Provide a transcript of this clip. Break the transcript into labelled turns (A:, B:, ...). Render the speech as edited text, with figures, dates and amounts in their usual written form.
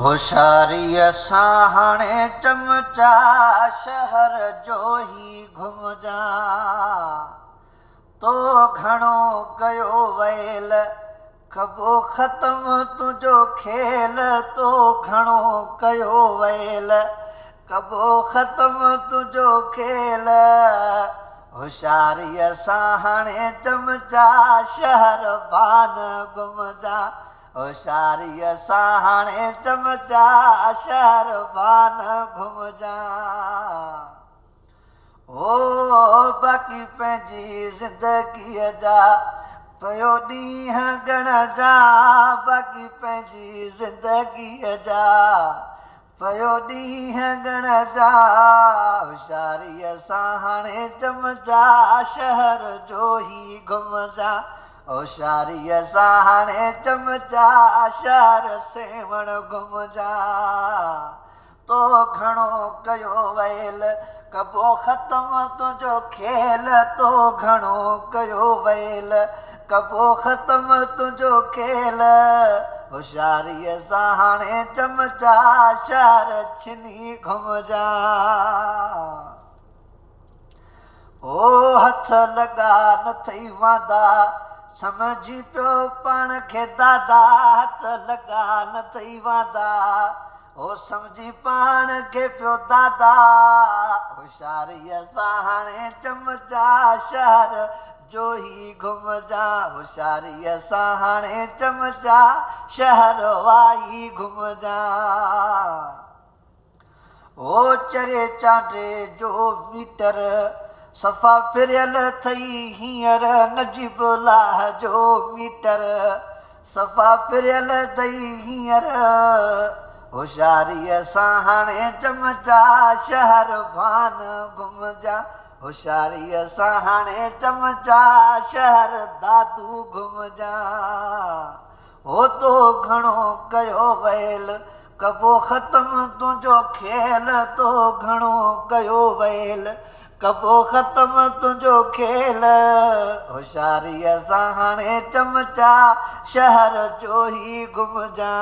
A: होशियारीअ सां हाणे चमचा शहर जो ही घुमजा। तो घणो कयो वैल कबो ख़त्म तुंहिंजो खेल। तो घणो कयो वैल कबो ख़त्म तुंहिंजो खेल। होशियारीअ सां हाणे चमचा शहर बान घुमजा। होशियारीअ सां हाणे चमचा शहर बान घुमजा। ओ बाक़ी पंहिंजी ज़िंदगीअ जा पियो ॾींहं ॻणजा। बाक़ी पंहिंजी ज़िंदगीअ जा पियो ॾींहं ॻणजा। होशियारीअ सां हाणे चमचा शहर जो ही घुमजा। होशियारीअ सां हाणे चमचा शहर सेवण घुमजा। तो घणो कयो वैल कबो ख़त्म तुंहिंजो खेल। तो घणो कयो वैल कबो ख़त्म तुंहिंजो खेल। होशियारीअ सां हाणे चमचा शहर छिनी घुमजा। ओ हथ लॻा न थई वांदा समझी पियो पाण खे दादा। हथ लॻा न थई वांदा ओ समझी पाण खे पियो दादा। होशियारीअ सां हाणे चमचा शहर जो ही घुमजा। होशियारीअ सां हाणे चमचा शहर वाही घुमजा। ओ चरे चांडे जो मीटर सफ़ा फिरियल थई हींअर। नजीबुल्लाह जो मीटर सफ़ा फिरियल थई हींअर। होशियारीअ सां हाणे चमचा शहर बान घुमजा। होशियारीअ सां हाणे चमचा शहर दादू घुमजा। हो तो घणो कयो वैल कबो ख़त्म तुंहिंजो खेल। तो घणो कयो वैल कबो ख़त्म तुंहिंजो खेल। होशियारीअ सां हाणे चमचा शहर जो ही घुमजा।